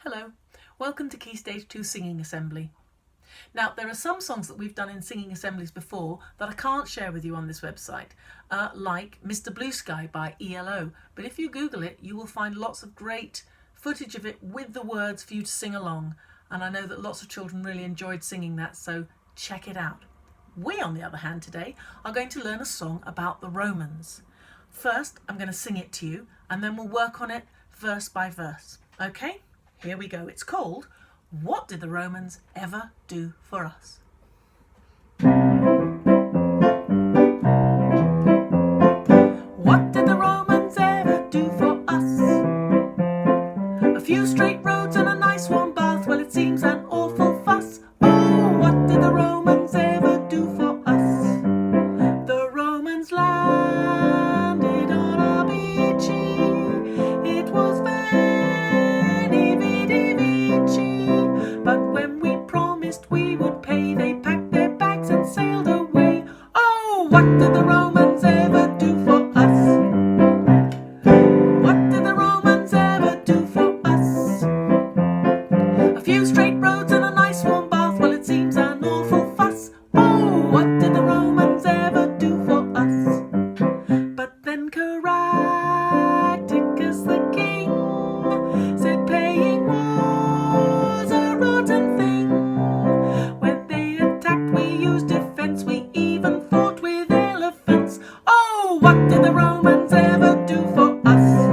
Hello, welcome to KS2 Singing Assembly. Now, there are some songs that we've done in singing assemblies before that I can't share with you on this website, like Mr. Blue Sky by ELO. But if you Google it, you will find lots of great footage of it with the words for you to sing along. And I know that lots of children really enjoyed singing that, so check it out. We, on the other hand, today are going to learn a song about the Romans. First, I'm going to sing it to you, and then we'll work on it verse by verse. Okay? Here we go. It's called What Did the Romans Ever Do for Us? What did the Romans ever do for us? A few straight roads and a nice warm bath. Well, it seems an awful fuss. Oh, what did the Romans ever do for us? The Romans landed on our beachy. It was very vici. But when we promised we would pay, they packed their bags and sailed away. Oh, what did the Romans ever do for us? What did the Romans ever do for us? A few straight roads and a nice warm bath. Well, it seems an awful fuss. Oh, what did the Romans ever do for us? But then Caractacus the king said paying was a rotten thing. When they attacked, we used defense. We even fought with elephants. Oh, what did the Romans ever do for us?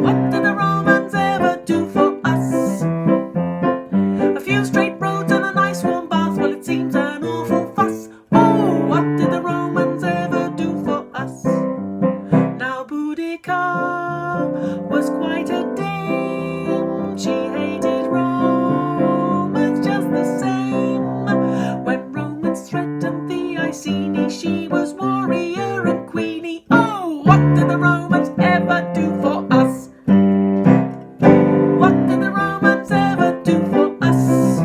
What did the Romans ever do for us? A few straight roads and a nice warm bath. Well, it seems an awful fuss. Oh, what did the Romans ever do for us? Now Boudica was quite a dame. She hated Romans just the same. When Romans threatened the Iceni, she was warrior and queenie. Oh, what did the Romans ever do for us? What did the Romans ever do for us?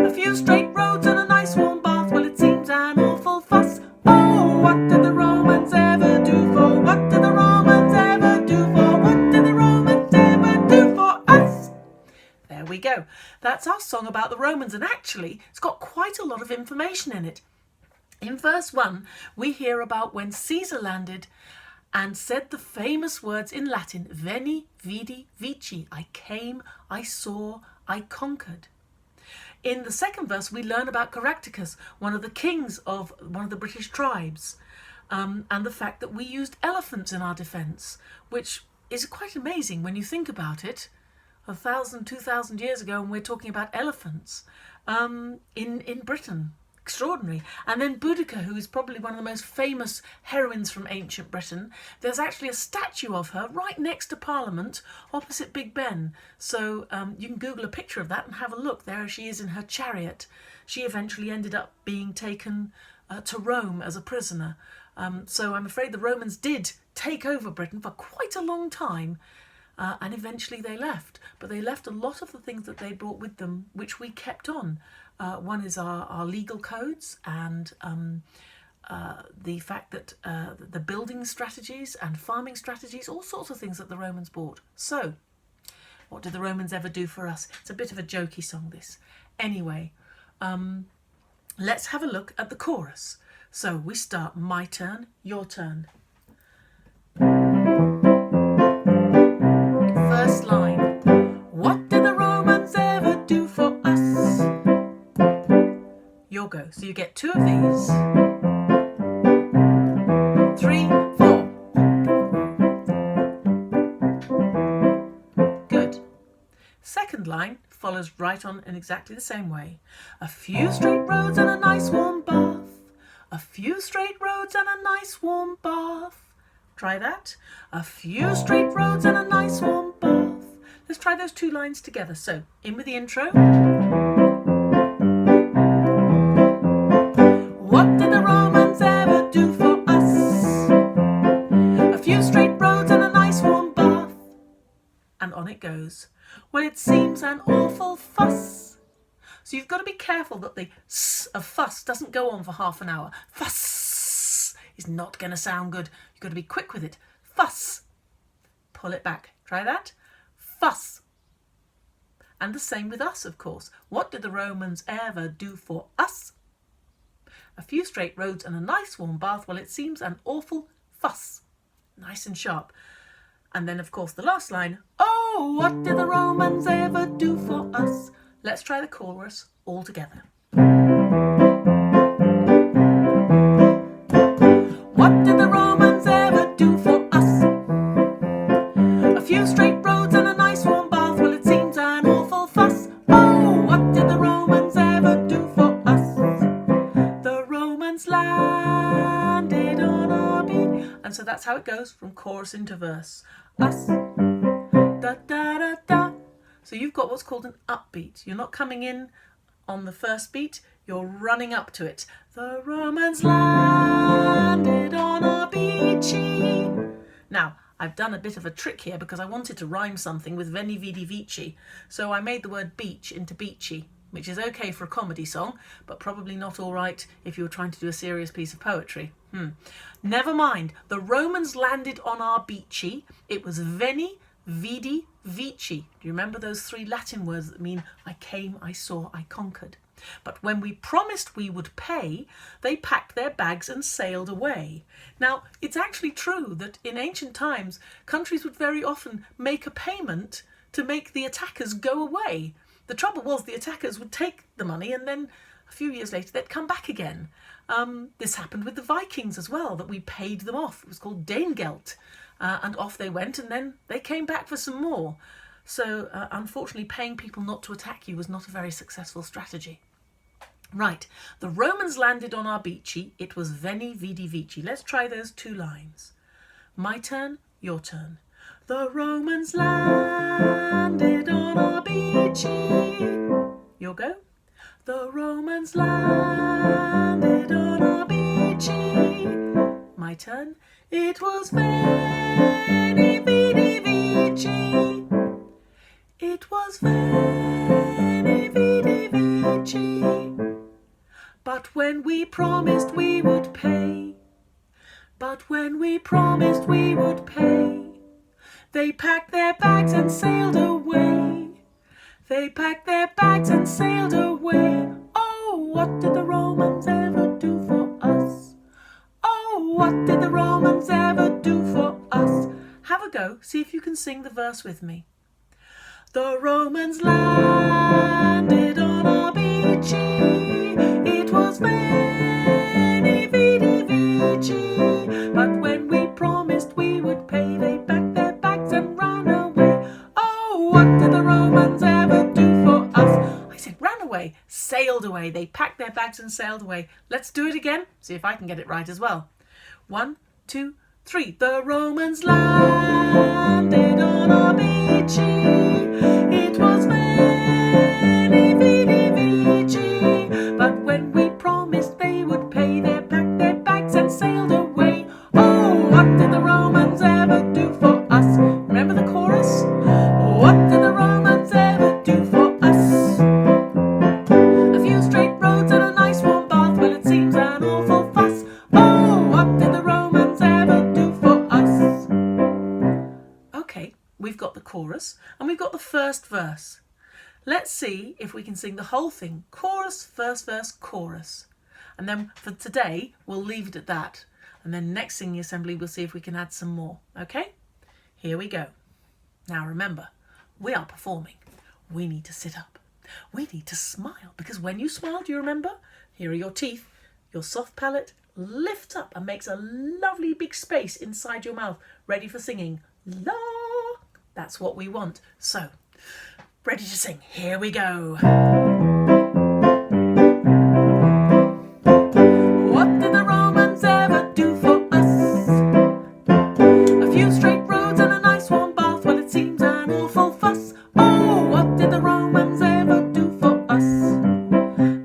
A few straight roads and a nice warm bath. Well, it seems an awful fuss. Oh, what did the Romans ever do for? What did the Romans ever do for? What did the Romans ever do for us? There we go. That's our song about the Romans, and actually it's got quite a lot of information in it. In verse 1, we hear about when Caesar landed and said the famous words in Latin, Veni, Vidi, Vici. I came, I saw, I conquered. In the second verse, we learn about Caractacus, one of the kings of one of the British tribes, and the fact that we used elephants in our defence, which is quite amazing when you think about it. 1,000, 2,000 years ago, and we're talking about elephants in Britain. Extraordinary. And then Boudica, who is probably one of the most famous heroines from ancient Britain, there's actually a statue of her right next to Parliament opposite Big Ben. So you can Google a picture of that and have a look. There she is in her chariot. She eventually ended up being taken to Rome as a prisoner. So I'm afraid the Romans did take over Britain for quite a long time. And eventually they left. But they left a lot of the things that they brought with them, which we kept on. One is our legal codes and the fact that the building strategies and farming strategies, all sorts of things that the Romans brought. So, what did the Romans ever do for us? It's a bit of a jokey song, this. Anyway, let's have a look at the chorus. So we start, my turn, your turn. First line, what did the Romans ever do for us? Your go. So you get 2 of these. 3, 4. Good. Second line follows right on in exactly the same way. A few straight roads and a nice warm bath. A few straight roads and a nice warm bath. Try that. A few straight roads and a nice warm bath. Let's try those 2 lines together. So, in with the intro. What did the Romans ever do for us? A few straight roads and a nice warm bath. And on it goes. Well, it seems an awful fuss. So you've got to be careful that the s of fuss doesn't go on for half an hour. Fuss is not going to sound good. You've got to be quick with it. Fuss. Pull it back. Try that. fuss. And the same with us, of course. What did the Romans ever do for us? A few straight roads and a nice warm bath, well, it seems an awful fuss. Nice and sharp. And then, of course, the last line, oh, what did the Romans ever do for us? Let's try the chorus all together. What did the Romans ever do for us? A few straight roads and a nice warm bath, well, it seems an awful fuss. Oh, what did the Romans ever do for us? The Romans landed on our beach. And so that's how it goes from chorus into verse. Us, da da da da. So you've got what's called an upbeat. You're not coming in on the first beat, you're running up to it. The Romans landed on our beachy. Now, I've done a bit of a trick here because I wanted to rhyme something with Veni Vidi Vici. So I made the word beach into beachy, which is okay for a comedy song, but probably not all right if you were trying to do a serious piece of poetry. Never mind. The Romans landed on our beachy. It was Veni Vidi Vici. Do you remember those three Latin words that mean I came, I saw, I conquered? But when we promised we would pay, they packed their bags and sailed away. Now, it's actually true that in ancient times, countries would very often make a payment to make the attackers go away. The trouble was the attackers would take the money and then a few years later they'd come back again. This happened with the Vikings as well, that we paid them off. It was called Danegeld. And off they went, and then they came back for some more. So, unfortunately, paying people not to attack you was not a very successful strategy. Right, the Romans landed on our beachy. It was Veni Vidi Vici. Let's try those two lines. My turn, your turn. The Romans landed on our beachy. Your go. The Romans landed on our beachy. My turn. It was Veni Vidi Vici. It was Veni Vidi Vici. But when we promised we would pay, but when we promised we would pay, they packed their bags and sailed away. They packed their bags and sailed away. Oh, what did the Romans ever do for us? Oh, what did the Romans ever do for us? Have a go, see if you can sing the verse with me. The Romans landed on our beachy. It was Veni Vidi Vici. But when we promised we would pay, they packed their bags and ran away. Oh, what did the Romans ever do for us? I said ran away, sailed away. They packed their bags and sailed away. Let's do it again, see if I can get it right as well. 1, 2, 3. The Romans landed on our beachy. It was Veni Vidi Vici. But when we promised they would pay, they packed their bags and sailed away. Oh, what did the Romans ever do for us? Remember the chorus? What did the Romans ever do for us? A few straight roads and a nice warm bath, well, it seems an awful fuss. Oh, what did the Romans ever do for us? Okay, we've got the chorus and we've got the first verse. Let's see if we can sing the whole thing. Chorus, first verse, chorus. And then for today, we'll leave it at that. And then next singing assembly, we'll see if we can add some more. Okay? Here we go. Now remember, we are performing. We need to sit up. We need to smile, because when you smile, do you remember? Here are your teeth. Your soft palate lifts up and makes a lovely big space inside your mouth, ready for singing. La! That's what we want. So, ready to sing. Here we go. What did the Romans ever do for us? A few straight roads and a nice warm bath, well, it seems an awful fuss. Oh, what did the Romans ever do for us?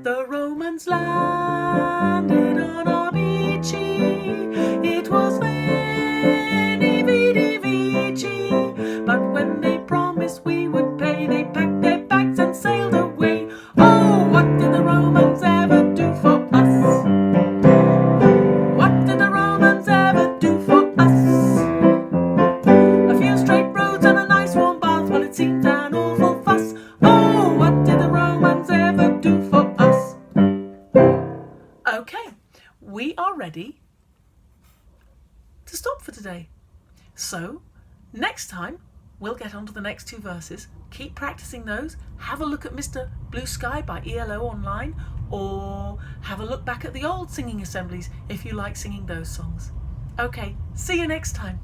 The Romans landed on our beachy. It was Veni Vidi Vici. But when they promised we would pay, they packed their bags and sailed away. Oh, what did the Romans ever do for us? What did the Romans ever do for us? A few straight roads and a nice warm bath, well, Okay, we are ready to stop for today. So next time we'll get on to the next 2 verses. Keep practicing those. Have a look at Mr. Blue Sky by ELO online, or have a look back at the old singing assemblies if you like singing those songs. Okay, see you next time.